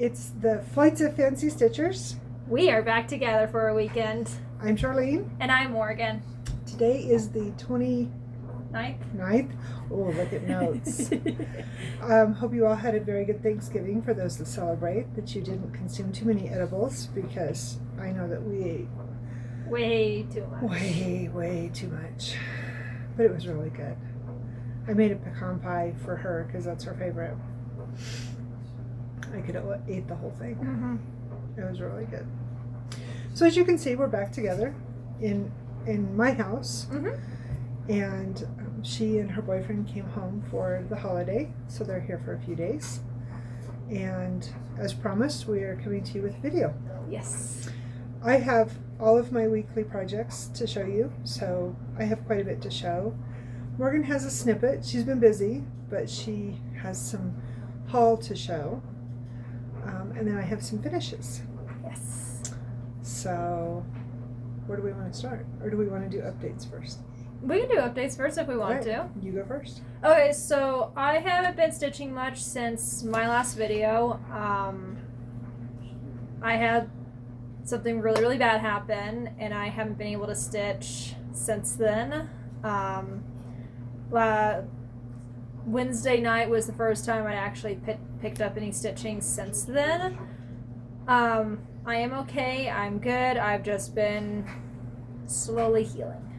It's the Flights of Fancy Stitchers. We are back together for a weekend. I'm Charlene. And I'm Morgan. Today is the 29th. Oh, look at notes. Hope you all had a very good Thanksgiving. For those that celebrate, that you didn't consume too many edibles, because I know that we ate way too much. Way too much. But it was really good. I made a pecan pie for her because that's her favorite. I could have ate the whole thing. Mm-hmm. It was really good. So as you can see, we're back together in my house. Mm-hmm. And she and her boyfriend came home for the holiday, so they're here for a few days. And as promised, we are coming to you with video. Yes. I have all of my weekly projects to show you, so I have quite a bit to show. Morgan has a snippet. She's been busy, but she has some haul to show. And then I have some finishes. Yes. So where do we want to start? Or do we want to do updates first? We can do updates first if we want to. You go first. Okay, so I haven't been stitching much since my last video. I had something really, really bad happen, and I haven't been able to stitch since then. Wednesday night was the first time I actually picked up any stitching since then. I am okay. I'm good. I've just been slowly healing.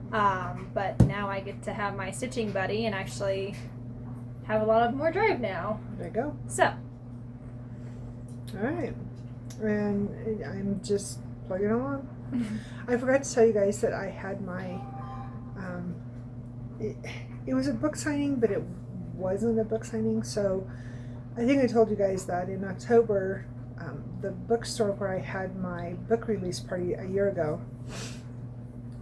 But now I get to have my stitching buddy and actually have a lot of more drive now. There you go. So. All right. And I'm just plugging along. I forgot to tell you guys that I had my, it was a book signing, but it wasn't a book signing. So I think I told you guys that in October, the bookstore where I had my book release party a year ago,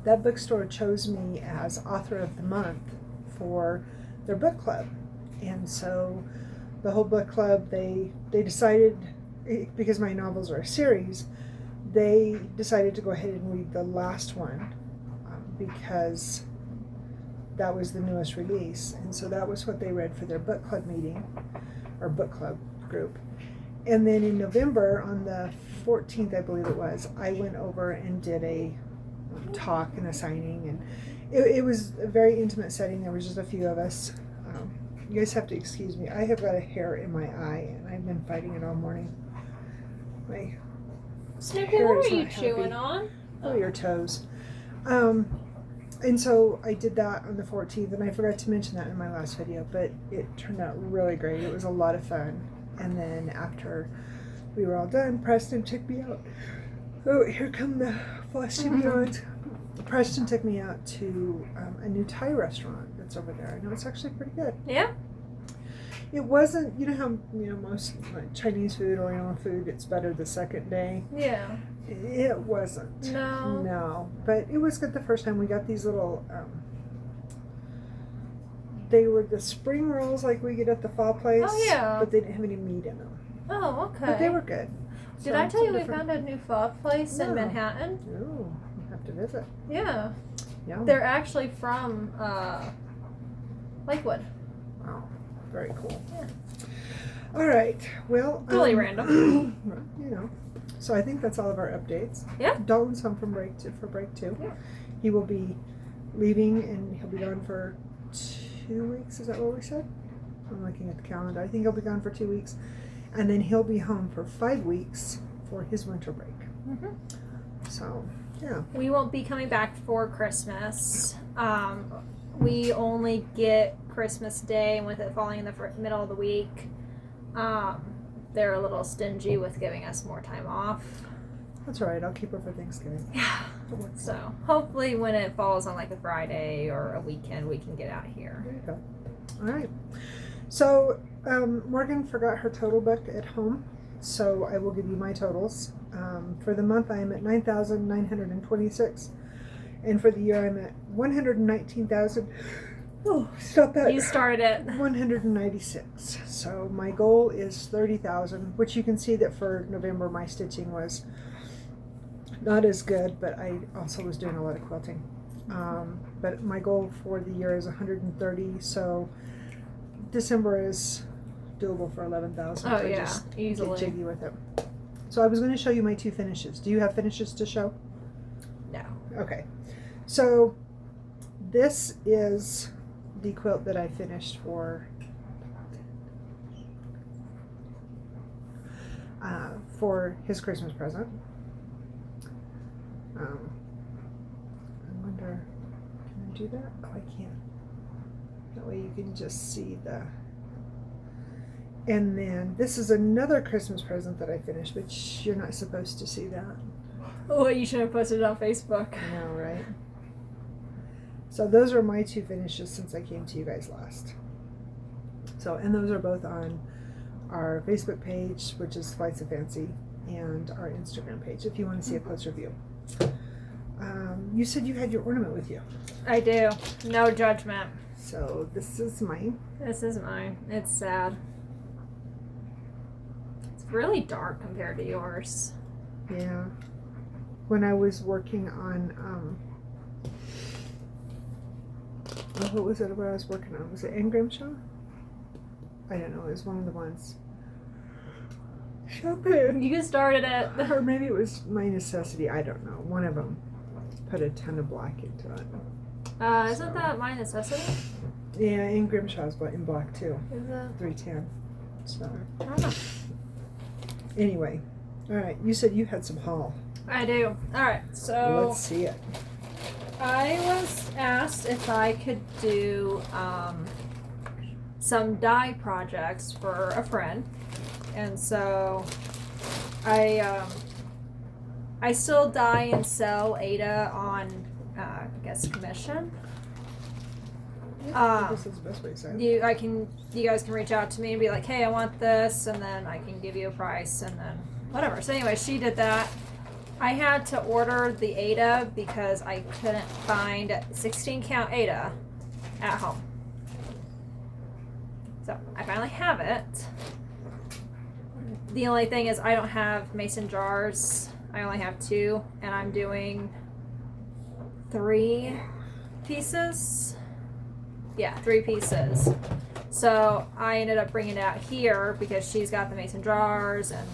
that bookstore chose me as author of the month for their book club. And so the whole book club, they decided, because my novels are a series, they decided to go ahead and read the last one because that was the newest release. And so that was what they read for their book club meeting, or book club group. And then in November, on the 14th, I believe it was, I went over and did a talk and a signing, and it was a very intimate setting. There was just a few of us. You guys have to excuse me. I have got a hair in my eye, and I've been fighting it all morning. My Snoopy, hair what is are you not chewing happy. on? Oh, your toes. And so I did that on the 14th, and I forgot to mention that in my last video, but it turned out really great. It was a lot of fun. And then after we were all done, Preston took me out. Oh, here come the Flosstube Flights. Preston took me out to a new Thai restaurant that's over there. I know it's actually pretty good. Yeah? It wasn't, you know how most like Chinese food, Oriental food, it's better the second day? Yeah. It wasn't. No. No. But it was good the first time. We got these little, they were the spring rolls like we get at the Fall Place. Oh, yeah. But they didn't have any meat in them. Oh, okay. But they were good. Did I tell you we found a new pho place in Manhattan? Oh, you have to visit. Yeah. Yeah. They're actually from Lakewood. Wow. Very cool. Yeah. All right. Well. Totally random. You know. So I think that's all of our updates. Yeah. Dalton's home from break 2. Yeah. He will be leaving, and he'll be gone for 2 weeks. Is that what we said? I'm looking at the calendar. I think he'll be gone for 2 weeks. And then he'll be home for 5 weeks for his winter break. Mm-hmm. So, yeah. We won't be coming back for Christmas. We only get Christmas Day, and with it falling in the middle of the week, they're a little stingy with giving us more time off. That's all right. I'll keep her for Thanksgiving. Yeah. So, hopefully when it falls on like a Friday or a weekend, we can get out of here. There you go. All right. So, Morgan forgot her total book at home, so I will give you my totals. For the month, I am at 9,926, and for the year, I'm at 119,000. Oh, stop that! You started it. 196. So my goal is 30,000, which you can see that for November my stitching was not as good, but I also was doing a lot of quilting. But my goal for the year is 130. So December is doable for 11,000. Oh, so yeah, just easily. get jiggy with it. So I was going to show you my 2 finishes. Do you have finishes to show? No. Okay. So this is the quilt that I finished for his Christmas present. I wonder, can I do that? Oh, I can't. That way you can just see the. And then this is another Christmas present that I finished, but you're not supposed to see that. Oh, you should have posted it on Facebook. I know, right? So those are my 2 finishes since I came to you guys last. So, and those are both on our Facebook page, which is Flights of Fancy, and our Instagram page, if you want to see a closer view. You said you had your ornament with you. I do. No judgment. So this is mine. This is mine. It's sad. It's really dark compared to yours. Yeah. When I was working on, what was it? What I was working on? Was it Anne Grimshaw? I don't know. It was one of the ones. You started it. Or maybe it was My Necessity. I don't know. One of them put a ton of black into it. Isn't that My Necessity? Yeah, Anne Grimshaw's in black too. Is it? 310. So I don't know. anyway, all right. You said you had some haul. I do. Alright, so Let's see it. I was asked if I could do some dye projects for a friend. And so I still dye and sell Ada on I guess commission. This is the best way to say it. You guys can reach out to me and be like, hey, I want this, and then I can give you a price, and then whatever. So anyway, she did that. I had to order the Ada because I couldn't find 16 count Ada at home. So I finally have it. The only thing is I don't have mason jars. I only have 2, and I'm doing 3 pieces. Yeah, 3 pieces. So I ended up bringing it out here because she's got the mason jars and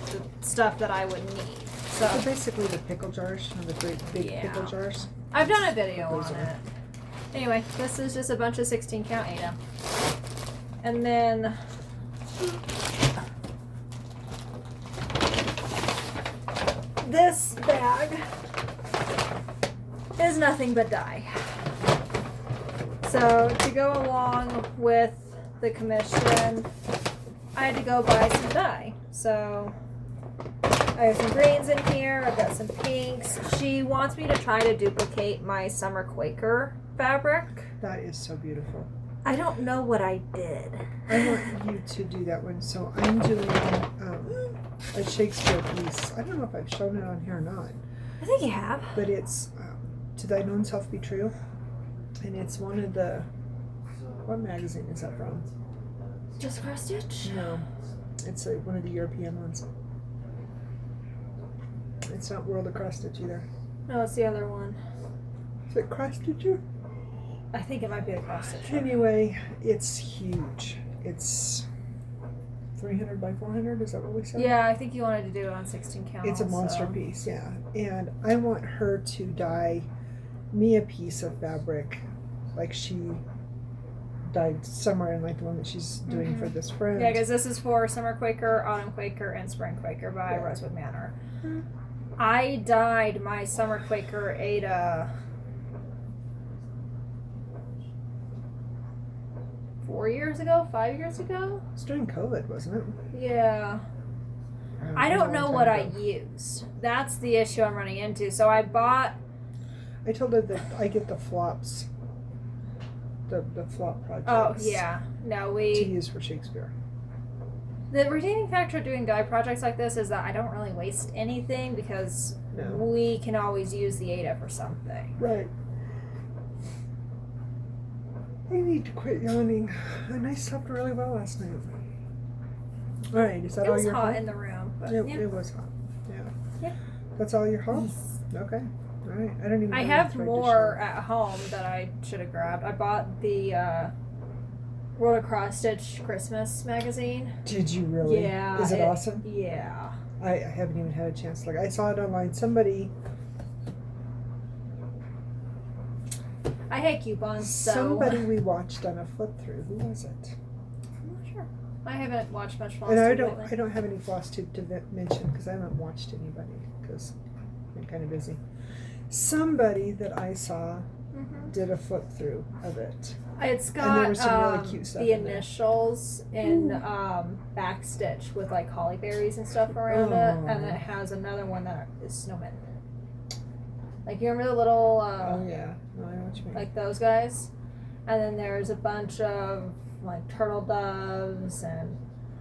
the stuff that I would need. So basically the pickle jars, the great big pickle jars. I've done a video Those on are- it. Anyway, this is just a bunch of 16 count Ada. And then this bag is nothing but dye. So to go along with the commission, I had to go buy some dye. So I have some greens in here, I've got some pinks. She wants me to try to duplicate my Summer Quaker fabric. That is so beautiful. I don't know what I did. I want you to do that one. So I'm doing a Shakespeare piece. I don't know if I've shown it on here or not, I think you have. but it's To Thine Own Self Be True. And it's one of the, what magazine is that from? Just cross stitch? No, it's one of the European ones. It's not World of Cross Stitch either. No, it's the other one. Is it Cross Stitcher? I think it might be a cross stitch. Anyway, it's huge. It's 300 by 400. Is that what we said? Yeah, I think you wanted to do it on 16 count. It's a monster piece, yeah. And I want her to dye me a piece of fabric like she dyed somewhere in like the one that she's doing for this friend. Yeah, because this is for Summer Quaker, Autumn Quaker, and Spring Quaker by Yeah. Rosewood Manor. I dyed my Summer Quaker Ada 4 years ago, 5 years ago. It's during COVID, wasn't it? Yeah. I don't know what I used. That's the issue I'm running into. So I told her that I get the flops, the flop projects. Oh yeah, no To we. use for Shakespeare. The redeeming factor of doing dye projects like this is that I don't really waste anything because No. we can always use the Ada for something. Right. I need to quit yawning. And I slept really well last night. All right, is that It all was your hot haul? in the room, but It, yeah. it was hot. Yeah. Yeah. That's all your haul? Okay. All right. I don't even. I know have if tried to more show. at home that I should have grabbed. I bought the World of Cross Stitch Christmas magazine. Did you really? Yeah. Is it awesome? Yeah. I haven't even had a chance to look. I saw it online. Somebody I hate coupons, so Somebody we watched on a flip through. Who was it? I'm not sure. I haven't watched much Flosstube And I lately. don't have any Flosstube to mention because I haven't watched anybody because I've been kind of busy. Somebody that I saw Mhm. did a flip through of it. It's And there got was some really cute stuff the in there. initials in back stitch with like holly berries and stuff around it, and then it has another one that is snowmen. Like you remember the little Oh yeah, no, I know what you mean. like those guys, and then there's a bunch of like turtle doves and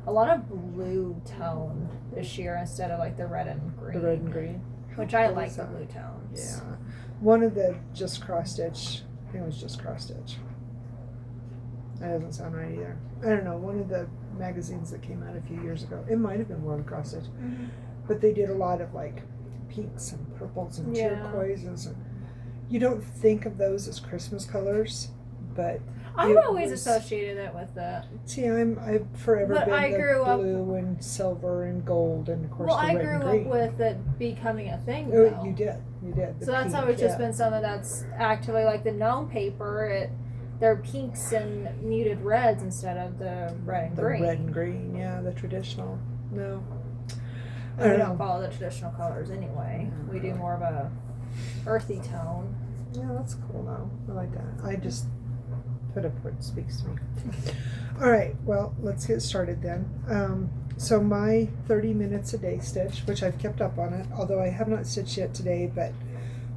a lot of blue tone this year instead of like the red and green. The red and green. Which I What like was the that? blue tones. Yeah, one of the just cross stitch. I think it was just cross stitch. That doesn't sound right either. I don't know. One of the magazines that came out a few years ago. It might have been World of Cross Stitch, Mhm. but they did a lot of like pinks and purples and Yeah. turquoises, and you don't think of those as Christmas colors, but I've it always was- associated it with that. See, I've forever But been I the grew up- blue and silver and gold, and of course Well, the I red grew and up green. with it becoming a thing. Oh, Though. you did. The So that's pink, always just yeah. been something that's actually like the gnome paper. They're pinks and muted reds instead of the red and The green. red and green, yeah, the traditional. No, And we I don't follow the traditional colors anyway. We do more of a earthy tone. Yeah, that's cool though. I like that. I just put up what speaks to me. All right, well, let's get started then. So my 30 minutes a day stitch, which I've kept up on it, although I have not stitched yet today, but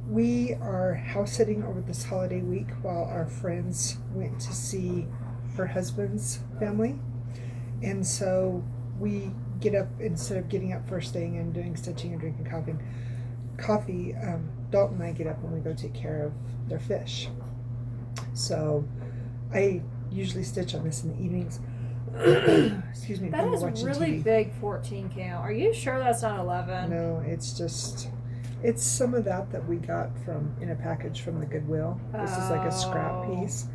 we are house sitting over this holiday week while our friends went to see her husband's family. And so we get up, instead of getting up first thing and doing stitching and drinking coffee, Dalton and I get up and we go take care of their fish. So I usually stitch on this in the evenings. Excuse me. That when we're is watching really TV. big 14 count. Are you sure that's not 11? No, it's some of that we got in a package from the Goodwill. This is like a scrap Oh. piece,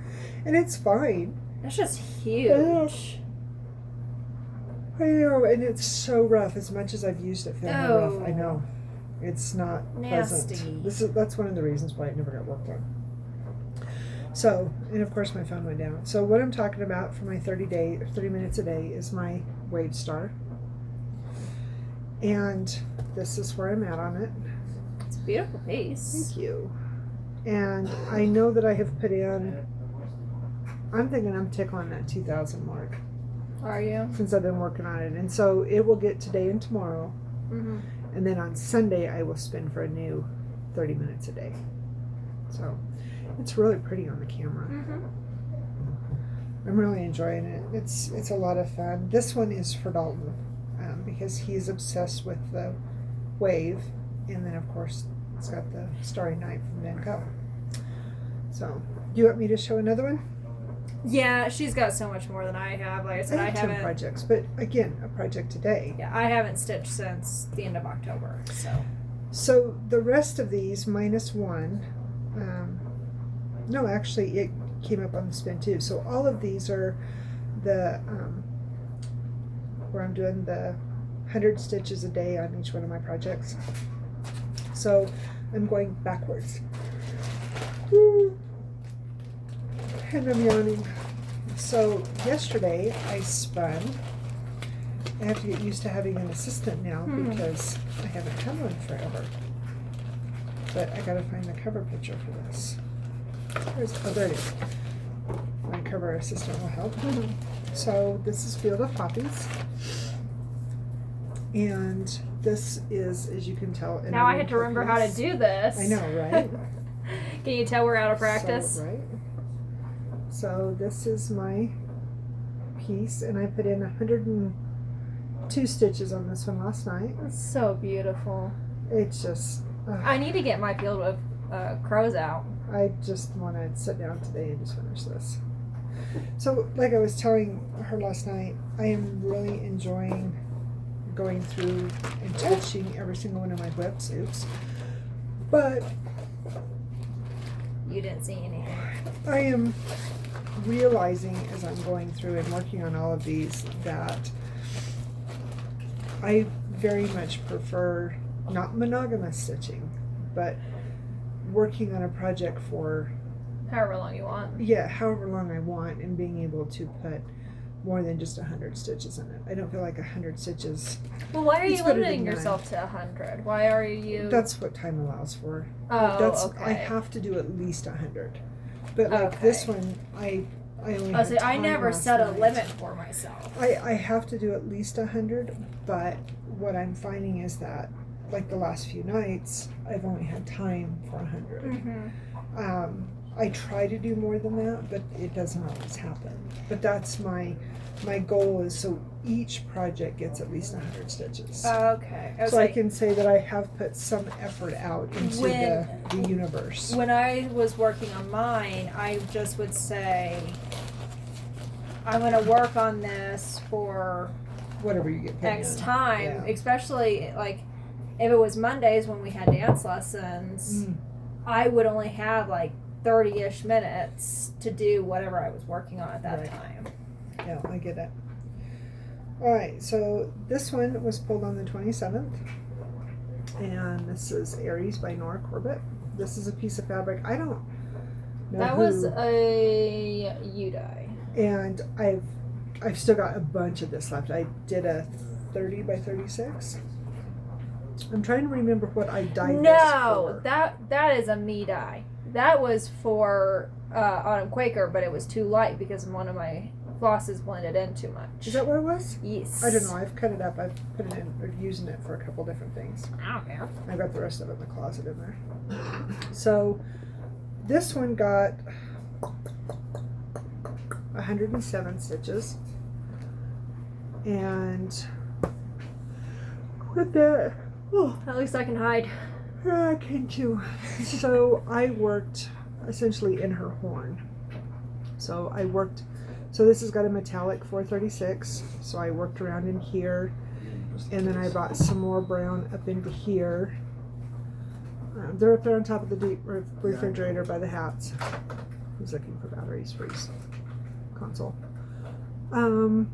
and it's fine. That's just huge. I know, and it's so rough. As much as I've used it, feeling how rough. I Oh. know, it's not Nasty. pleasant. That's one of the reasons why it never got worked on. So, and of course my phone went down. So what I'm talking about for my 30 minutes a day is my Wave Star. And this is where I'm at on it. It's a beautiful piece. Thank you. And I know that I have put in, I'm thinking I'm tickling that 2,000 mark Are you? since I've been working on it. And so it will get today and tomorrow. Mm-hmm. And then on Sunday I will spend for a new 30 minutes a day. So it's really pretty on the camera. Mm-hmm. I'm really enjoying it. It's a lot of fun. This one is for Dalton because he's obsessed with the wave, and then of course it's got the Starry Night from Van Gogh. So, do you want me to show another one? Yeah, she's got so much more than I have. Like I said, I have 10 haven't. projects, but again, a project today. Yeah, I haven't stitched since the end of October. So the rest of these minus one, no, actually it came up on the spin too. So all of these are the where I'm doing the 100 stitches a day on each one of my projects. So I'm going backwards. Woo. And I'm yawning. So yesterday I spun. I have to get used to having an assistant now because I haven't had one forever. But I gotta find the cover picture for this. There it is. My cover assistant will help. So this is Field of Poppies. And this is, as you can tell, Now I had to remember how to do this. I know, right? Can you tell we're out of practice? So, right. So this is my piece, and I put in 102 stitches on this one last night. It's so beautiful. It's just, I need to get my field of crows out. I just want to sit down today and just finish this. So, like I was telling her last night, I am really enjoying going through and touching every single one of my whips. Oops. But You didn't see anything. I am realizing as I'm going through and working on all of these that I very much prefer not monogamous stitching, but working on a project for However long you want. however long I want, and being able to put more than just 100 stitches in it. I don't feel like 100 stitches. Well, why are It's you better limiting than yourself to 100? Why are you? That's what time allows for. Oh, I okay. have to do at least 100. But like this Okay. one, I only I had say I time never last set a night. limit for myself. I have to do at least 100, but what I'm finding is that, like the last few nights, I've only had time for 100. Mm-hmm. I try to do more than that, but it doesn't always happen. But that's my goal, is so each project gets at least 100 stitches. Okay. So I can say that I have put some effort out into the universe. When I was working on mine, I just would say, I'm going to work on this for Whatever you get put X in. time, Yeah. especially like if it was Mondays when we had dance lessons, I would only have like 30-ish minutes to do whatever I was working on at that Right. time. Yeah, I get it. Alright, so this one was pulled on the 27th. And this is Aries by Nora Corbett. This is a piece of fabric. I don't know That who, was a U-dye. and I've still got a bunch of this left. I did a 30 by 36. I'm trying to remember what I dyed this No, for. that is a me dye. That was for Autumn Quaker, but it was too light because one of my flosses blended in too much. Is that what it was? Yes. I don't know. I've cut it up. I've put it in, or using it for a couple different things. I don't care. I've got the rest of it in the closet in there. So this one got 107 stitches. And with that, At least I can hide. I can too. So I worked essentially in her horn. So this has got a metallic 436. So I worked around in here, and then I brought some more brown up into here. They're up there on top of the deep refrigerator by the hats. He's looking for batteries for his console. Trying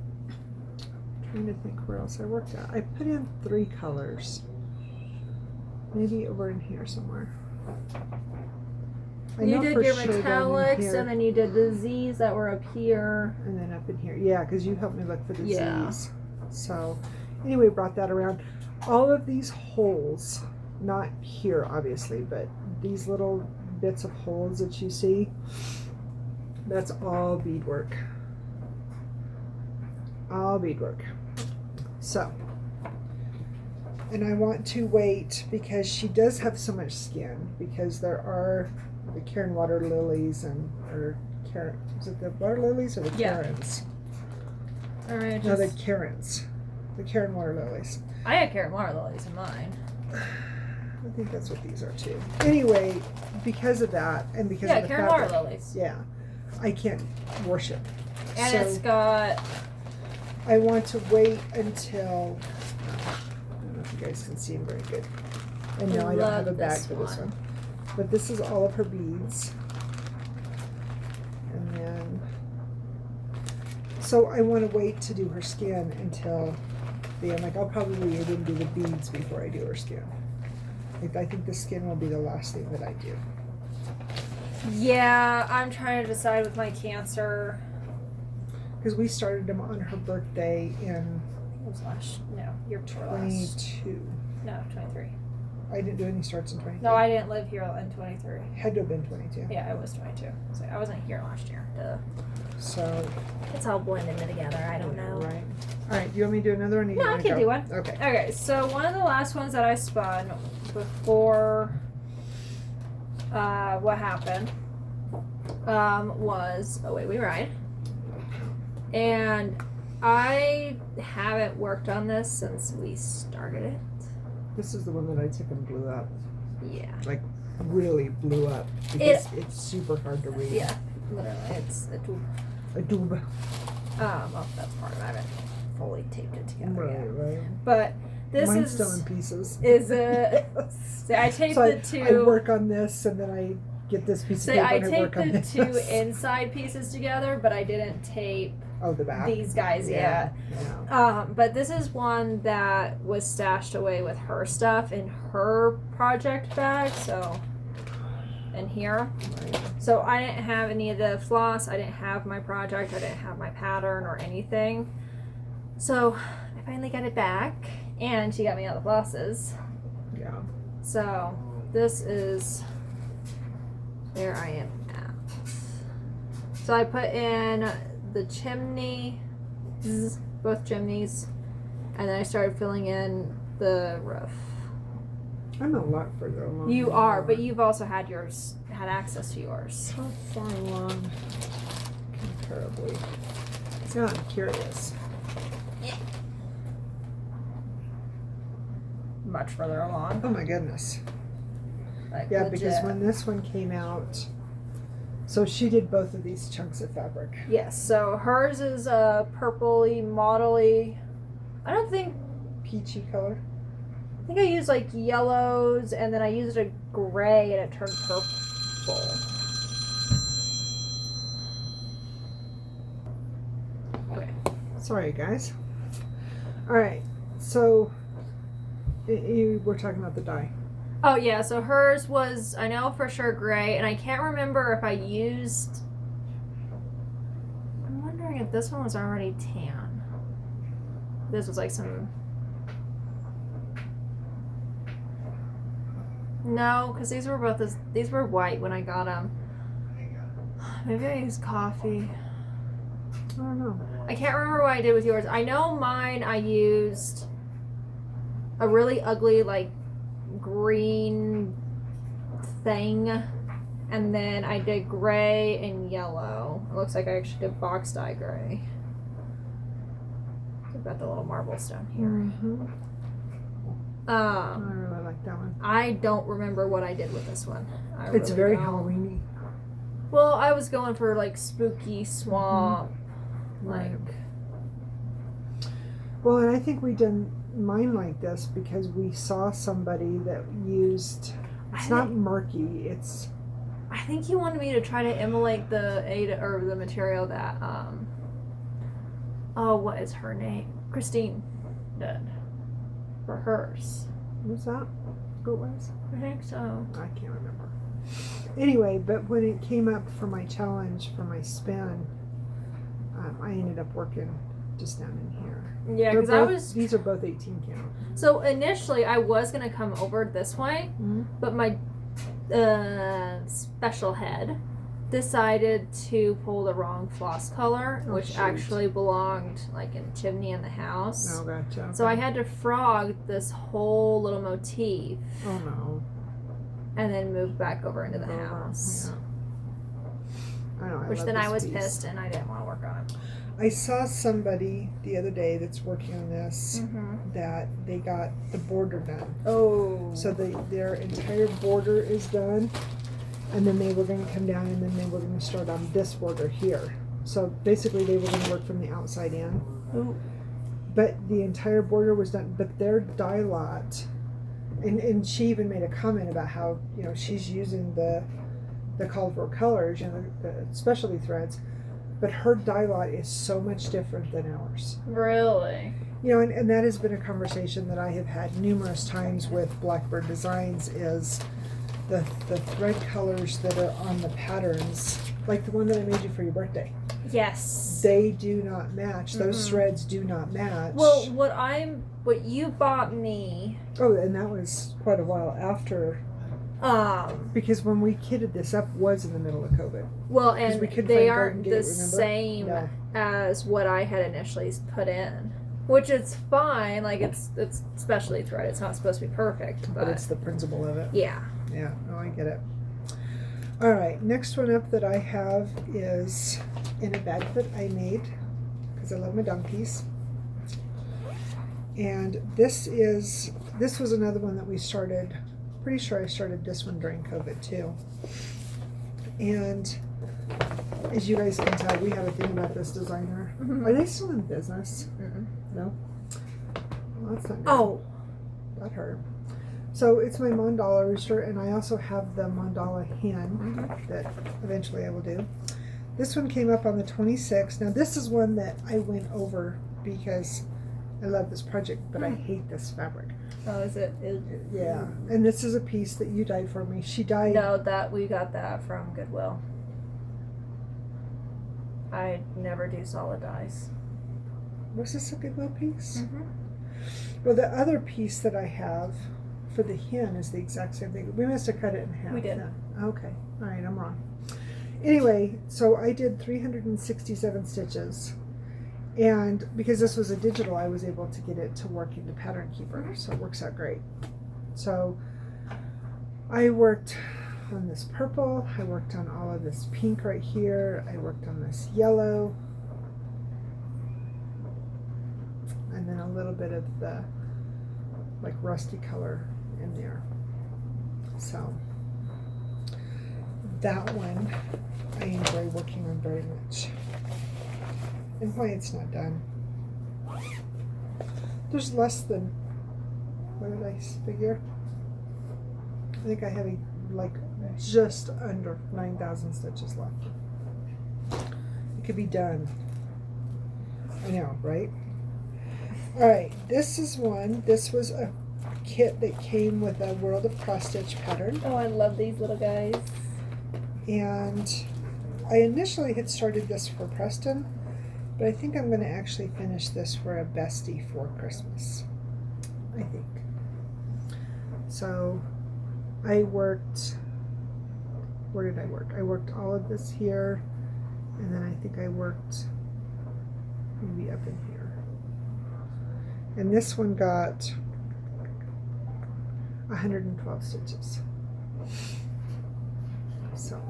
to think where else I worked at. I put in 3 colors. Maybe over in here somewhere. I You know did for your sure down in metallics, here, and then you did the Z's that were up here. and then up in here. Yeah, because you helped me look for the Yeah. Z's. So anyway, brought that around. All of these holes, not here obviously, but these little bits of holes that you see, that's all beadwork. All beadwork. So, and I want to wait because she does have so much skin, because there are the Karen water lilies is it the water lilies or the Yeah. Karens? Alright, No, the Karens. The Karen water lilies. I had carrot water lilies in mine. I think that's what these are too. Anyway, because of that, and because Yeah, of the carrot fabric, water lilies. yeah, I can't worship. And So it's got I want to wait until, I don't know if you guys can see them very good. And no, I don't have a Love bag this for this one. one. But this is all of her beads. And then, so I want to wait to do her skin until the end. Like I'll probably even do the beads before I do her skin. Like I think the skin will be the last thing that I do. Yeah, I'm trying to decide with my cancer. Because we started them on her birthday in What was last? No, year before last. 22. No, 23. I didn't do any starts in 23. No, I didn't live here in 23. Had to have been 22. Yeah, it was 22. So I wasn't here last year. Duh. So, It's all blended together. I don't know. right. All right, do you want me to do another one? Or you No, I wanna can go? do one. Okay. Okay, so one of the last ones that I spun before what happened was Oh Wait, We Ride. And I haven't worked on this since we started it. This is the one that I took and blew up. Yeah. Like, really blew up. Because it's super hard to read. Yeah, literally. It's a tube. A doob. Well, that's part of it. I haven't fully taped it together Right, yet. right. But this Mine's still in pieces. is a. See, I taped So it I to. work on this and then I get this piece So of paper I and work taped on the this. 2 inside pieces together, but I didn't tape Oh, the back. these guys yet. Yeah. But this is one that was stashed away with her stuff in her project bag, so in here. Right. So I didn't have any of the floss, I didn't have my project, I didn't have my pattern or anything. So I finally got it back, and she got me all the flosses. Yeah. So this is where I am at. So I put in the chimney, both chimneys, and then I started filling in the roof. I'm a lot further along. You than are, but you've also had access to yours. How far along? Comparably. Yeah, I'm curious. Much further along. Oh my goodness. Like Yeah, legit. because when this one came out, so she did both of these chunks of fabric. Yes, so hers is a purpley, modelly. I don't think. Peachy color. I think I used like yellows, and then I used a gray, and it turned purple. Okay. Sorry, guys. All right, so you were talking about the dye. Oh yeah, so hers was, I know for sure, gray, and I can't remember if I used. I'm wondering if this one was already tan. This was like some. No, because these were both these were white when I got them. Maybe I used coffee. I don't know. I can't remember what I did with yours. I know mine I used a really ugly like green thing, and then I did gray and yellow. It looks like I actually did box dye gray. I've got the little marbles down here. Mm-hmm. I really like that one. I don't remember what I did with this one. It's very don't. Halloween-y. Well, I was going for like spooky swamp, Right. like. Well, and I think we done mine like this because we saw somebody that used. It's not murky. It's. I think you wanted me to try to emulate the Ada or the material that oh, what is her name? Christine did for hers. Was that who it was? I think so. I can't remember. Anyway, but when it came up for my challenge for my spin, I ended up working just down in here. Yeah, because I was. These are both 18 count. So initially, I was gonna come over this way, Mm-hmm. but my special head decided to pull the wrong floss color, Oh, which shoot. actually belonged like in the chimney in the house. Oh, gotcha. Okay. So I had to frog this whole little motif Oh no. and then move back over into the Over, house. Yeah. I know. Which love then I this was piece. pissed and I didn't want to work on it. I saw somebody the other day that's working on this Mm-hmm. that they got the border done. Oh. So their entire border is done, and then they were going to come down and then they were going to start on this border here. So basically they were going to work from the outside in. Ooh. But the entire border was done, but their dye lot, and she even made a comment about how, you know, she's using the called for colors, you know, the specialty threads, but her dye lot is so much different than ours. Really? You know, and that has been a conversation that I have had numerous times with Blackbird Designs is the thread colors that are on the patterns, like the one that I made you for your birthday. Yes. They do not match. Those Mhm. threads do not match. Well, what you bought me, Oh, and that was quite a while after, because when we kitted this up was in the middle of COVID. well, 'Cause and we couldn't they find aren't Garden Gate, the remember? same No. as what I had initially put in, which is fine. Like it's specialty thread. It's not supposed to be perfect, But but it's the principle of it. yeah. Yeah, no, I get it. All right, next one up that I have is in a bag that I made because I love my donkeys. And this was another one that we started, pretty sure I started this one during COVID too. And as you guys can tell, we have a thing about this designer. Mhm. Are they still in business? Mm-mm. No? Well, that's not good. Oh, That hurt. So it's my mandala rooster, and I also have the mandala hen that eventually I will do. This one came up on the 26th. Now this is one that I went over because I love this project, but I hate this fabric. Oh, is it? Yeah, and this is a piece that you dyed for me. She dyed. No, we got that from Goodwill. I never do solid dyes. Was this a Goodwill piece? Mm-hmm. Well, the other piece that I have for the hen is the exact same thing. We must have cut it in half. We did. Then. Okay. All right, I'm wrong. Anyway, so I did 367 stitches. And because this was a digital, I was able to get it to work into Pattern Keeper. So it works out great. So I worked on this purple. I worked on all of this pink right here. I worked on this yellow. And then a little bit of the like rusty color in there. So that one I enjoy working on very much. And why it's not done. There's less than, what did I figure? I think I have like just under 9,000 stitches left. It could be done. I know, right? Alright, this is one. This was a kit that came with a World of Cross Stitch pattern. Oh, I love these little guys. And I initially had started this for Preston, but I think I'm going to actually finish this for a bestie for Christmas. I think. So I worked, where did I work? I worked all of this here, and then I think I worked maybe up in here. And this one got 112 stitches. So.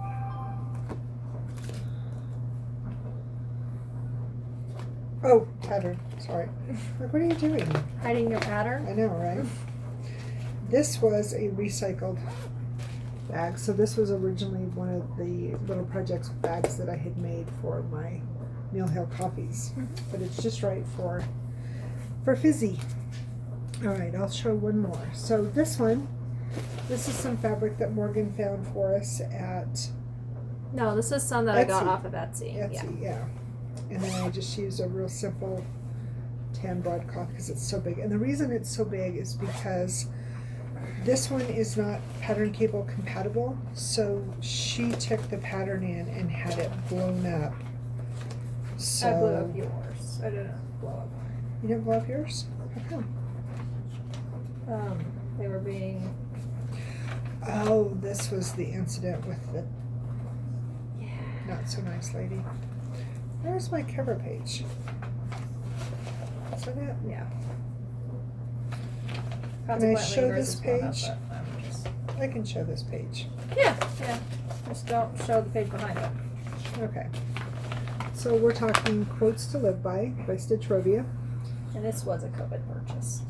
Oh, pattern. Sorry. Like, what are you doing? Hiding your pattern? I know, right? This was a recycled bag. So this was originally one of the little projects bags that I had made for my Mill Hill coffees. But it's just right for Fizzy. All right, I'll show one more. So this is some fabric that Morgan found for us at No, this is some that I got off of Etsy. Etsy, yeah. And then I just use a real simple tan broadcloth because it's so big. And the reason it's so big is because this one is not pattern cable compatible. So she took the pattern in and had it blown up. So I blew up yours. I didn't blow up. You didn't blow up yours? How come? They were being. Oh, this was the incident with the not so nice lady. Where's my cover page? Is that it? Yeah. Can I show this page? Up, but I can show this page. Yeah. Just don't show the page behind it. Okay. So we're talking Quotes to Live by Stitchrovia. And this was a COVID purchase.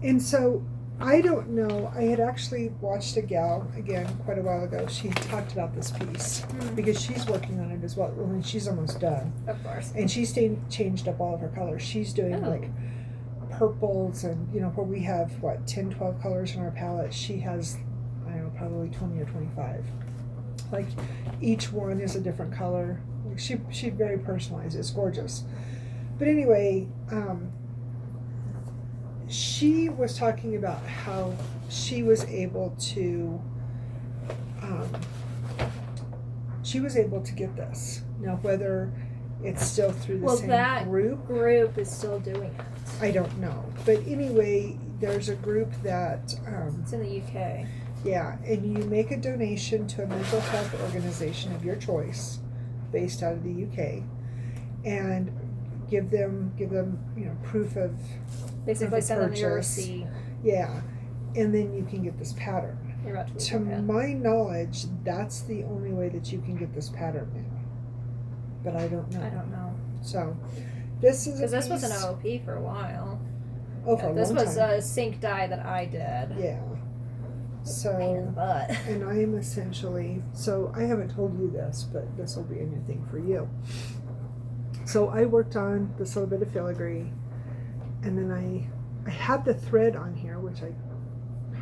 And so I don't know. I had actually watched a gal again quite a while ago. She talked about this piece because she's working on it as well. I mean, she's almost done. Of course. And she's changed up all of her colors. She's doing like purples and, where we have 10, 12 colors in our palette. She has, I don't know, probably 20 or 25. Like each one is a different color. Like she very personalized. It's gorgeous. But anyway, she was talking about how she was able to get this. Now, whether it's still through the same that group is still doing it. I don't know. But anyway, there's a group that it's in the UK. Yeah, and you make a donation to a mental health organization of your choice based out of the UK and give them proof of basically of send them your purchase. receipt. Yeah, and then you can get this pattern. You're about to To my knowledge, that's the only way that you can get this pattern now. But I don't know. I don't know. So this is because this was an OOP for a while. Oh, for a this long was time. a sync dye that I did. Yeah. So Pain in the butt. and I am essentially, so I haven't told you this, but this will be a new thing for you. So I worked on this little bit of filigree, and then I had the thread on here, which I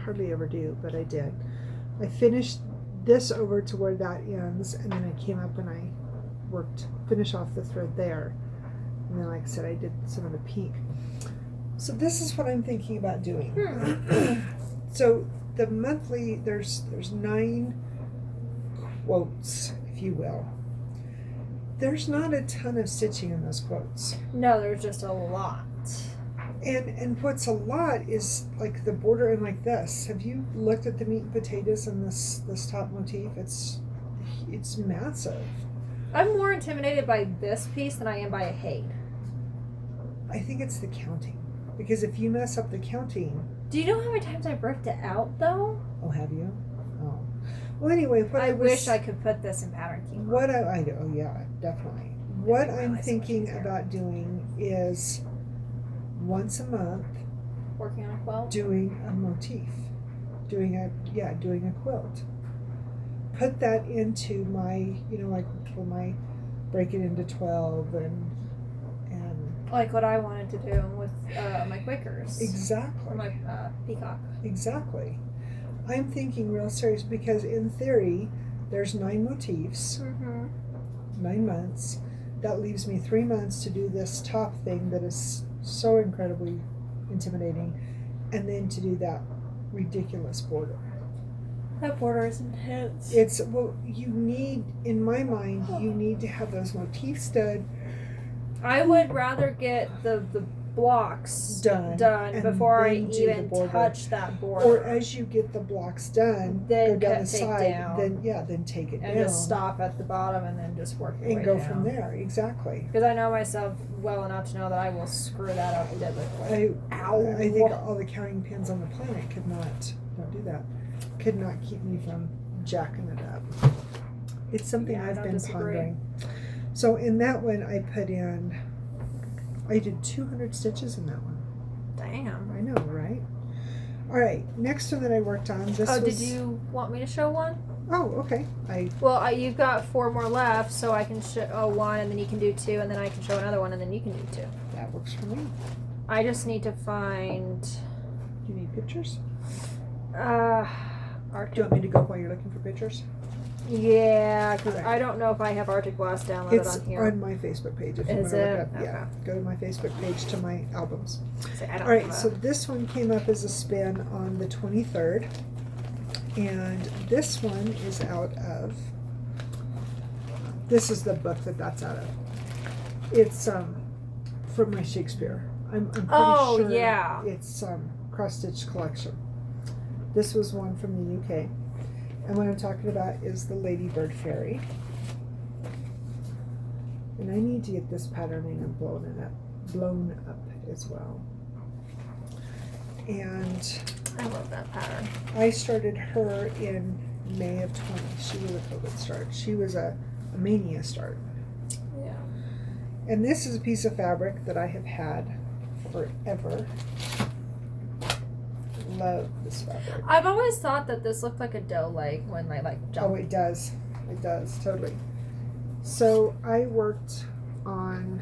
hardly ever do, but I did. I finished this over to where that ends, and then I came up and I finished off the thread there. And then, like I said, I did some of the pink. So this is what I'm thinking about doing. So the monthly, there's 9 quotes, if you will. There's not a ton of stitching in those quotes. No, there's just a lot. And what's a lot is like the border and like this. Have you looked at the meat and potatoes and this top motif? It's massive. I'm more intimidated by this piece than I am by a Hade. I think it's the counting. Because if you mess up the counting... Do you know how many times I've ripped it out, though? Oh, have you? Oh. Well, anyway, I wish I could put this in Pattern Keeper. Oh, yeah, definitely. What I'm thinking about doing is once a month... Working on a quilt? Doing a motif. Doing a quilt. Put that into my, like when I break it into 12 and like what I wanted to do with my Quakers. Exactly. Or my peacock. Exactly. I'm thinking real serious because in theory, there's 9 motifs, 9 months. That leaves me 3 months to do this top thing that is so incredibly intimidating, and then to do that ridiculous border. That border is intense. You need, in my mind, you need to have those motifs done. I would rather get the blocks done before I even touch that border. Or as you get the blocks done, then go down the side, down. then take it and down. Just stop at the bottom and then just work your way and go down. from there. Exactly. Because I know myself well enough to know that I will screw that up deadly. I think all the counting pins on the planet could not keep me from jacking it up. It's something I've been pondering. So in that one, I did 200 stitches in that one. Damn. I know, right? All right, next one that I worked on. Did you want me to show one? Oh, okay. You've got 4 more left, so I can show one, and then you can do 2, and then I can show another one, and then you can do 2. That works for me. I just need to find. Do you need pictures? Arctic. Do you want me to go while you're looking for pictures? Yeah, because Right. I don't know if I have Arctic Blast downloaded It's on here. on my Facebook page. If you want Is to look it? up, yeah, Okay. go to my Facebook page to my albums. I don't All right, have so this one came up as a spin on the 23rd, and this one is out of. This is the book that's out of. It's from my Shakespeare. I'm pretty sure. Yeah. It's cross stitch collection. This was one from the UK. And what I'm talking about is the Ladybird Fairy. And I need to get this patterning and blown up as well. And I love that pattern. I started her in May of 20. She was a COVID start. She was a mania start. Yeah. And this is a piece of fabric that I have had forever. Love this fabric. I've always thought that this looked like a doe leg when they jump. Oh, it does. It does, totally. So I worked on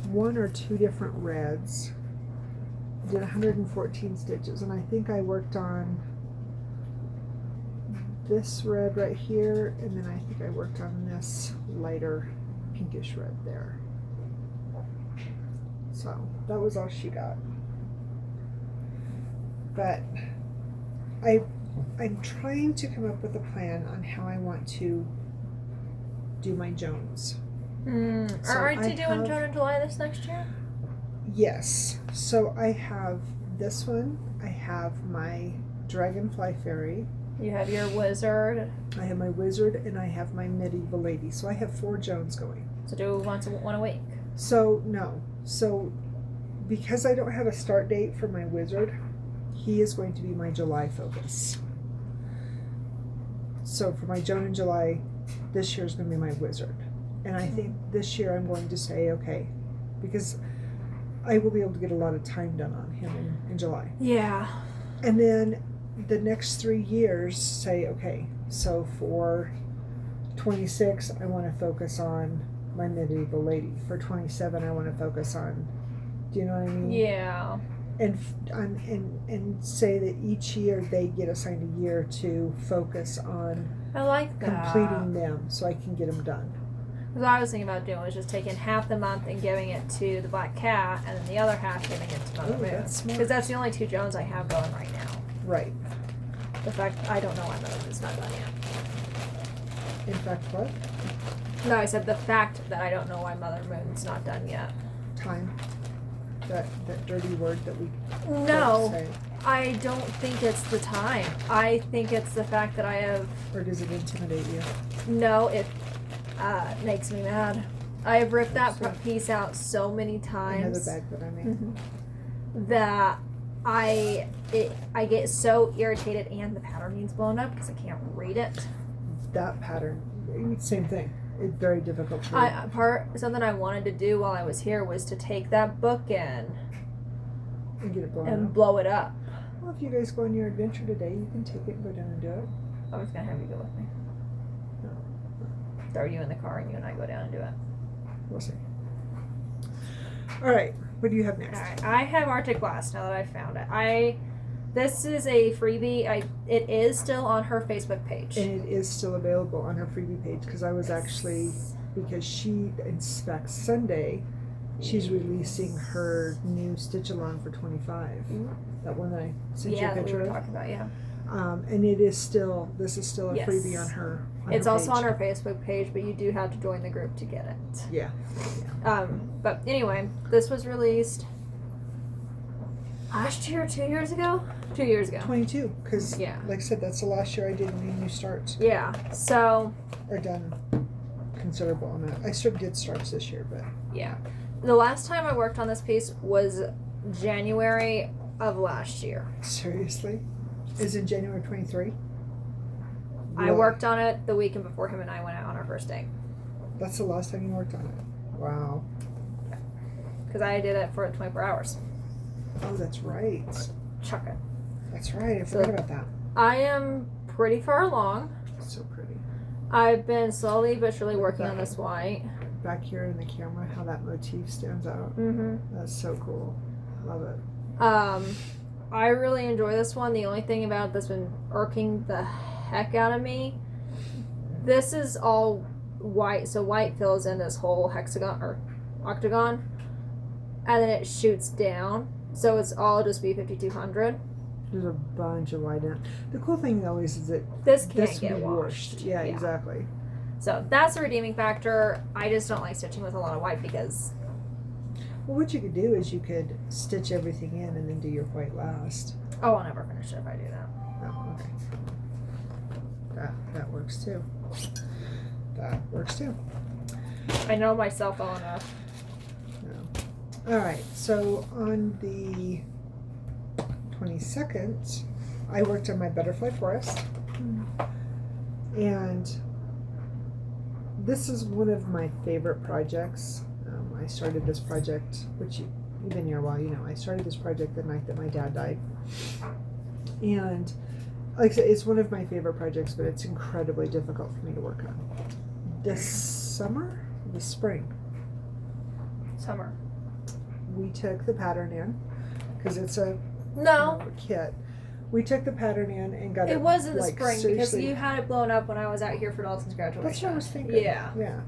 1 or 2 different reds. Did 114 stitches, and I think I worked on this red right here, and then I think I worked on this lighter pinkish red there. So that was all she got. But I'm trying to come up with a plan on how I want to do my Jones. Aren't you doing Joan in July this next year? Yes. So I have this one. I have my Dragonfly Fairy. You have your wizard. I have my wizard, and I have my medieval lady. So I have 4 Jones going. So do one a week. So no. So because I don't have a start date for my wizard, he is going to be my July focus. So for my Joan in July, this year is going to be my wizard. And I think this year I'm going to say, okay, because I will be able to get a lot of time done on him in July. Yeah. And then the next 3 years say, okay, so for 26, I want to focus on my medieval lady. For 27, I want to focus on, do you know what I mean? Yeah. and say that each year they get assigned a year to focus on I like that. completing them, so I can get them done. What I was thinking about doing was just taking half the month and giving it to the Black Cat, and then the other half giving it to Mother Ooh, Moon. that's smart. Because that's the only 2 Jones I have going right now. Right. The fact I don't know why Mother Moon's not done yet. In fact, what? No, I said the fact that I don't know why Mother Moon's not done yet. Time. That dirty word that we No, say. I don't think it's the time. I think it's the fact that I have. Or does it intimidate you? No, it makes me mad. I have ripped that So- piece out so many Another times bag that I made. that I get so irritated, and the pattern needs blown up because I can't read it. That pattern, same thing. It's very difficult to read. Something I wanted to do while I was here was to take that book in And get it blown and up. blow it up. Well, if you guys go on your adventure today, you can take it and go down and do it. I was gonna have you go with me. No. Throw you in the car and you and I go down and do it. We'll see. All right. What do you have next? Alright, I have Arctic Blast now that I found it. This is a freebie. It is still on her Facebook page. And it is still available on her freebie page because I was actually, because she inspects Sunday, she's releasing her new stitch along for 25. That one that I sent you a that we picture were of. talking about, yeah. And it is still, this is still a Yes. freebie on her. It's her also page. on her Facebook page, but you do have to join the group to get it. Yeah. But anyway, this was released last year, 2 years ago? 2 years ago. 22, because Yeah. like I said, that's the last year I did any new starts. Yeah, so, Or done considerable amount. I sort of did starts this year, but yeah. The last time I worked on this piece was January of last year. seriously? Is it January 23? I worked on it the weekend before him and I went out on our first date. That's the last time you worked on it? Wow. Because I did it for 24 hours. Oh, that's right. Chuck it. That's right. I forgot about that. I am pretty far along. So pretty. I've been slowly but surely working on this white. Back here in the camera, how that motif stands out. Mm-hmm. That's so cool. Love it. I really enjoy this one. The only thing about it that's been irking the heck out of me, this is all white, so white fills in this whole hexagon or octagon, and then it shoots down, so it's all just B5200. There's a bunch of white in it. The cool thing though is that This can't this get can be washed. Yeah, exactly. So that's a redeeming factor. I just don't like stitching with a lot of white because Well, what you could do is you could stitch everything in and then do your white last. I'll never finish it if I do that. Oh, okay. That works too. That works too. I know myself well enough. All right. So on the 22nd, I worked on my butterfly forest, and this is one of my favorite projects. I started this project, which you've been here a while, you know. I started this project the night that my dad died, and like I said, it's one of my favorite projects, but it's incredibly difficult for me to work on. This spring, Summer. we took the pattern in because it's a No, kit. We took the pattern in and got it. it was in the like, spring because seriously- you had it blown up when I was out here for Dalton's graduation. That's what I was thinking. Yeah. Yeah.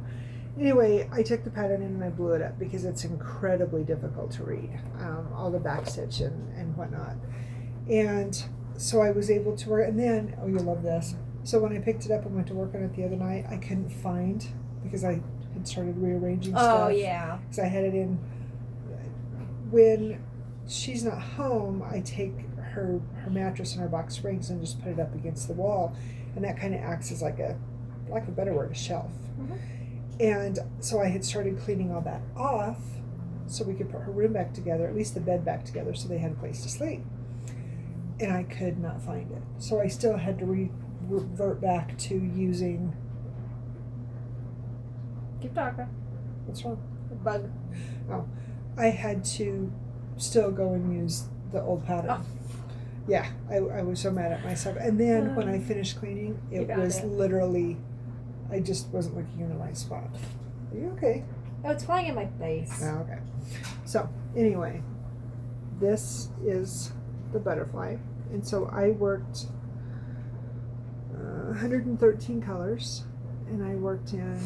Anyway, I took the pattern in and I blew it up because it's incredibly difficult to read, all the backstitch and whatnot. And so I was able to work, and then, oh, you'll love this. So when I picked it up and went to work on it the other night, I couldn't find, because I had started rearranging stuff. Oh yeah. Because I had it in. When she's not home, I take her mattress and her box springs and just put it up against the wall, and that kind of acts as like a, for lack of a better word, a shelf. Mhm. And so I had started cleaning all that off so we could put her room back together, at least the bed back together, so they had a place to sleep. And I could not find it. So I still had to revert back to using, Keep talking. what's wrong? Bug. I had to still go and use the old pattern. Oh. Yeah, I was so mad at myself. And then when I finished cleaning, You it found was it. literally, I just wasn't looking in the right spot. Are you okay? Oh, it's flying in my face. Oh, okay. So, anyway, this is the butterfly. And so I worked 113 colors, and I worked in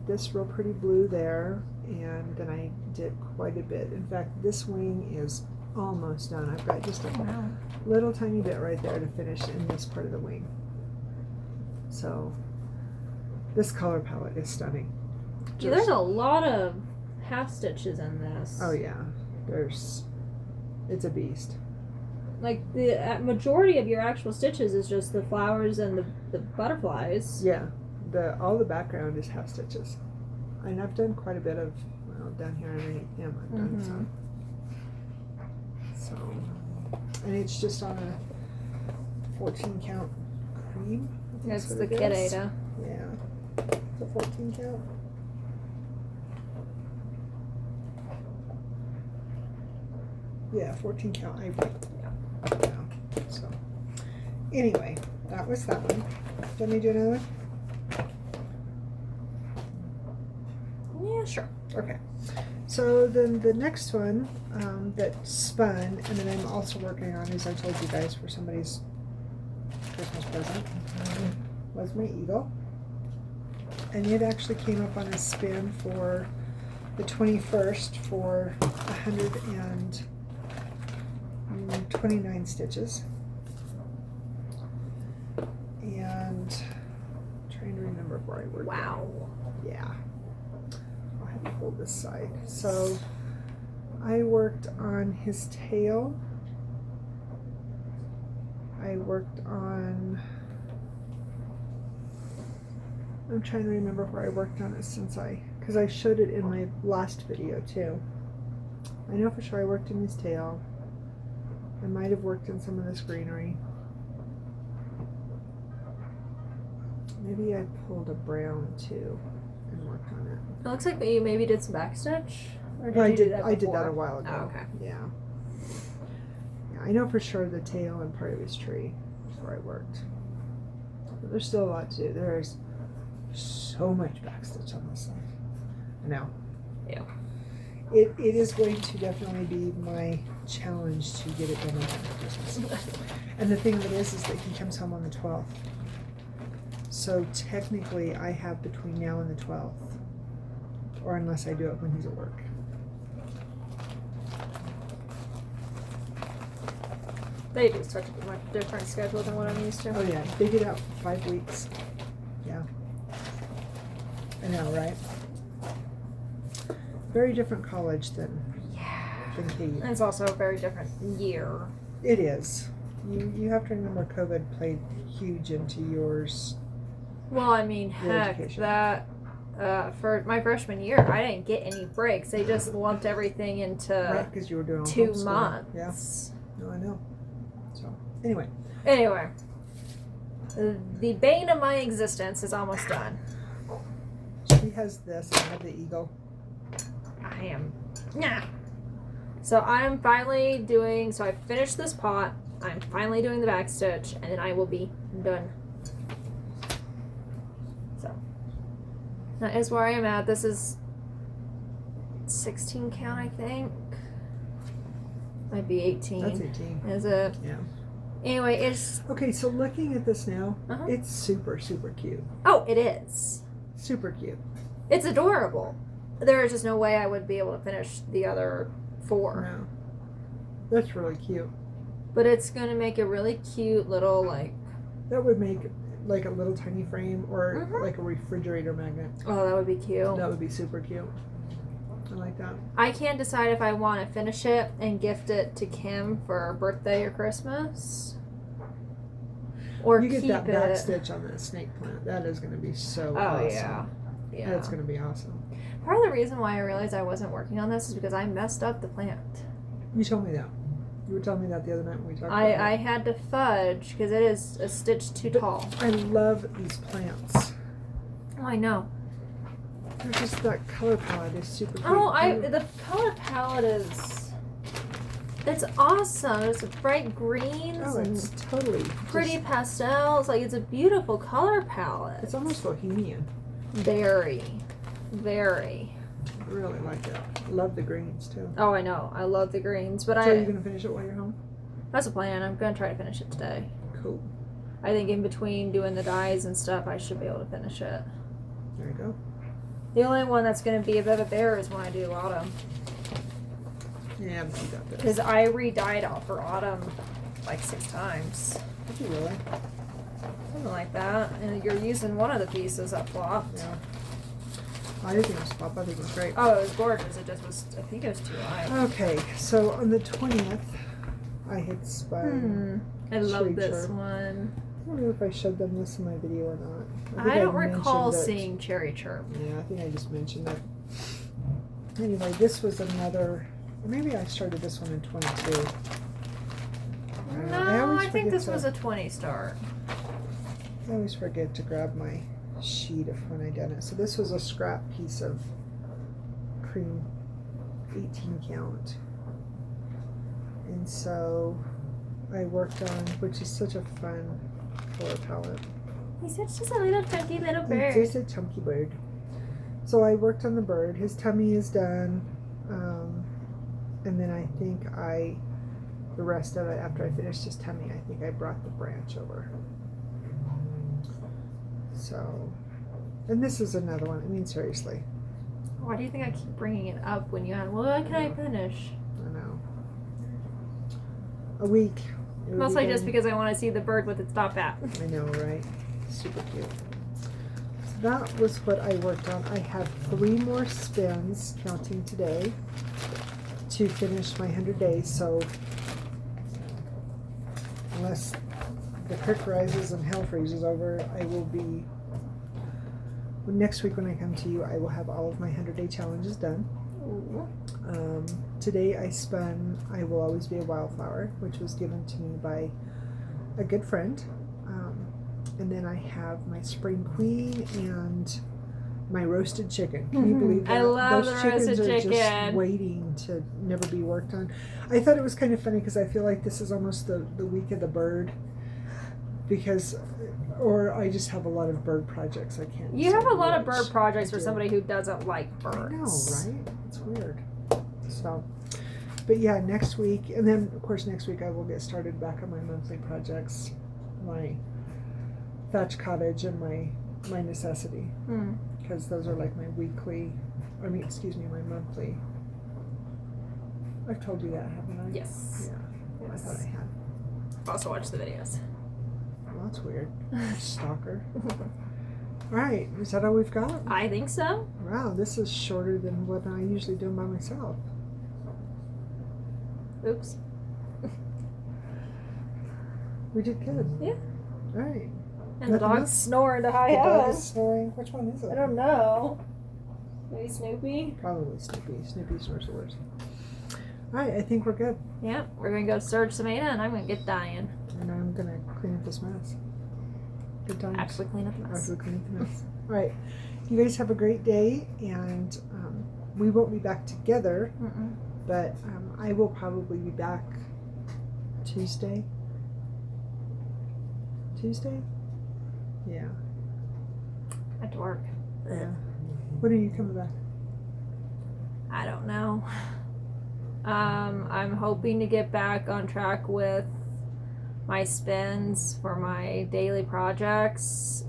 this real pretty blue there, and then I did quite a bit. In fact, this wing is almost done. I've got just a little tiny bit right there to finish in this part of the wing. So this color palette is stunning. Yeah, there's a lot of half stitches in this. Oh yeah, it's a beast. Like the majority of your actual stitches is just the flowers and the butterflies. Yeah, all the background is half stitches, and I've done quite a bit of down here underneath him. I've done some. So, and it's just on a 14 count cream. That's the Kid Ada. Yeah, it's a 14 count. Yeah, 14 count ivory. Yeah. So, anyway, that was that one. Do you want me to do another one? Yeah, sure. Okay. So then the next one that spun, and then I'm also working on, as I told you guys, for somebody's Christmas present, was my eagle. And it actually came up on a spin for the 21st for 129 stitches. And I'm trying to remember where I worked. Wow. Yeah. I'll have to hold this side. So I worked on his tail. I worked on, I'm trying to remember where I worked on it because I showed it in my last video too. I know for sure I worked in his tail. I might have worked in some of this greenery. Maybe I pulled a brown too and worked on it. It looks like you maybe did some backstitch. Or did I you did. do that I did that before? a while ago. Oh, okay. Yeah. Yeah, I know for sure the tail and part of his tree is where I worked. But there's still a lot to do. There's so much backstitch on this thing. I know. Yeah. It is going to definitely be my challenge to get it done in time for Christmas. And the thing of it is that he comes home on the 12th. So technically I have between now and the 12th. Or unless I do it when he's at work. They do such a much different schedule than what I'm used to. Oh yeah, they get out for 5 weeks. Yeah. I know, right? Very different college than Kate. And it's also a very different year. It is. You have to remember COVID played huge into yours. Well, I mean, Your heck, education. that for my freshman year, I didn't get any breaks. They just lumped everything into Right, because you were doing all 2 homeschool. months. Yeah. No, I know. So, anyway. Anyway, the bane of my existence is almost done. She has this, and I have the eagle. I am. Nah. So I'm finally doing. So I finished this pot. I'm finally doing the back stitch, and then I will be done. So that is where I am at. This is 16 count, I think. Might be 18. That's 18. Is it? Yeah. Anyway, it's. Okay, so looking at this now, Uh-huh. it's super, super cute. Oh, it is. Super cute. It's adorable. There is just no way I would be able to finish the other 4. No. That's really cute. But it's gonna make a really cute little like. That would make like a little tiny frame or Mhm. like a refrigerator magnet. Oh, that would be cute. That would be super cute. I like that. I can't decide if I want to finish it and gift it to Kim for her birthday or Christmas, or You get keep that it. back stitch on that snake plant. That is going to be so Oh awesome. yeah. That's going to be awesome. Part of the reason why I realized I wasn't working on this is because I messed up the plant. You told me that. You were telling me that the other night when we talked about I it. had to fudge because it is a stitch too tall. I love these plants. Oh, I know. They're just that color palette is super cute. Oh, the color palette is. It's awesome. It's bright greens Oh, and it's totally pretty just- pastels. Like it's a beautiful color palette. It's almost bohemian. Very, very. I really like it. Love the greens too. Oh, I know. I love the greens, but So are you gonna finish it while you're home? That's a plan. I'm gonna try to finish it today. Cool. I think in between doing the dyes and stuff, I should be able to finish it. There you go. The only one that's gonna be a bit of a bear is when I do autumn. Yeah, but you got this. Because I re-dyed out for autumn like 6 times. Did you really? Something like that. And you're using one of the pieces that flopped. Yeah. I didn't think it was flop. I think it was great. Oh, it was gorgeous. It just was, I think it was too light. Okay, so on the 20th, I had spun. I love Tree this chirp. one. I don't know if I showed them this in my video or not. I think don't recall mentioned it. seeing Cherry Chirp. Yeah, I think I just mentioned it. Anyway, this was another. Maybe I started this one in 22. No, I think forget this to- was a 20 start. I always forget to grab my sheet of when I done it. So this was a scrap piece of cream 18 count. And so I worked on, which is such a fun color palette. He's such just a little chunky little It's bird. just a chunky bird. So I worked on the bird. His tummy is done. And then I think the rest of it, after I finished his tummy, I think I brought the branch over. So, and this is another one. I mean, seriously, Why do you think I keep bringing it up when you ask, well, when can I finish? I know. A week. It would Mostly be just done. because I want to see the bird with its top hat. I know, right? Super cute. So that was what I worked on. I have 3 more spins, counting today, to finish my 100 days. So, unless the creek rises and hell freezes over, I will be. Next week when I come to you, I will have all of my 100-day challenges done. Today I spun I Will Always Be a Wildflower, which was given to me by a good friend. And then I have my Spring Queen and my roasted chicken. Can you believe that? I love Those the roasted chickens are chicken. just waiting to never be worked on. I thought it was kind of funny because I feel like this is almost the week of the bird. Because, or I just have a lot of bird projects I can't. You have a decide lot of which. bird projects I for do. somebody who doesn't like birds. I know, right? It's weird. So, but yeah, next week, and then of course next week I will get started back on my monthly projects, my thatch cottage and my necessity, because those are like my weekly, my monthly. I've told you that, haven't I? Yes. Yeah, I Yes. thought I had. I've also watched the videos. Well, that's weird. Stalker. All right, is that all we've got? I think so. Wow, this is shorter than what I usually do by myself. Oops. We did good. Yeah. All right. And the Nothing dog's else? snoring to high The dog heaven. is snoring. Which one is it? I don't know. Maybe Snoopy? Probably Snoopy. Snoopy snores the worst. All right, I think we're good. Yep. We're going to go search some Ada and I'm going to get dying. And I'm going to clean up this mess. Good times. Actually clean up the mess. After we clean up the mess. All right. You guys have a great day, and we won't be back together, but I will probably be back Tuesday. Tuesday? Yeah. At work. Yeah. When are you coming back? I don't know. I'm hoping to get back on track with my spins for my daily projects.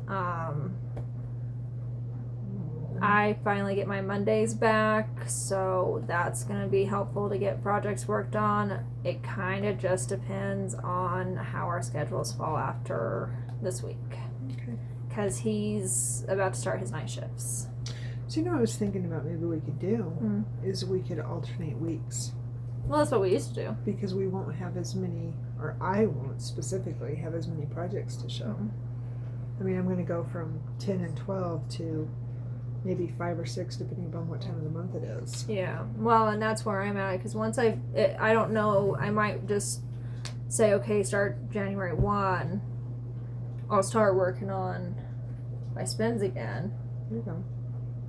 I finally get my Mondays back, so that's going to be helpful to get projects worked on. It kind of just depends on how our schedules fall after this week. Okay. Because he's about to start his night shifts. So I was thinking about maybe we could do is we could alternate weeks, Well, that's what we used to do. because we won't have as many, or I won't specifically have as many projects to show. I mean, I'm going to go from 10 and 12 to maybe 5 or 6, depending upon what time of the month it is. Yeah, well, and that's where I'm at, because once I don't know, I might just say, okay, start January 1. I'll start working on my spins again, There you go.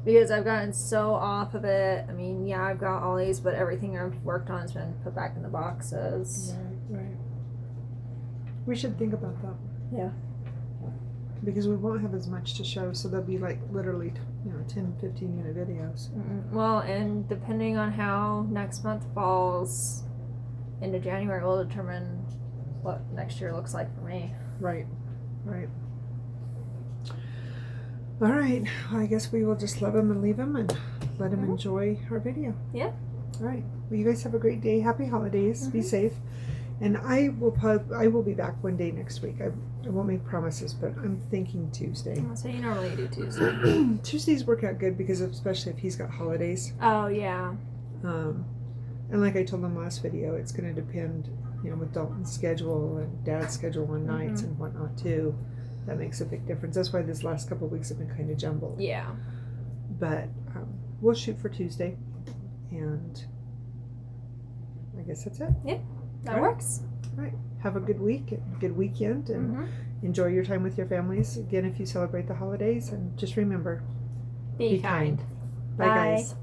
because I've gotten so off of it. I mean, yeah, I've got all these, but everything I've worked on has been put back in the boxes. Right. We should think about that. Yeah. Because we won't have as much to show, so they'll be like literally, 10, 15-minute videos. Well, and depending on how next month falls into January will determine what next year looks like for me. Right. All right. Well, I guess we will just love him and leave him and let him enjoy our video. Yeah. All right. Well, you guys have a great day. Happy holidays. Be safe. And I will be back one day next week. I won't make promises, but I'm thinking Tuesday. So you normally do Tuesday. Tuesdays work out good because especially if he's got holidays. Oh, yeah. And like I told him last video, it's going to depend, with Dalton's schedule and Dad's schedule on nights and whatnot too. That makes a big difference. That's why this last couple of weeks have been kind of jumbled. Yeah. But we'll shoot for Tuesday, and I guess that's it. Yeah, that works. All right. Have a good week, good weekend, and enjoy your time with your families. Again, if you celebrate the holidays, and just remember, Be kind. Bye, guys.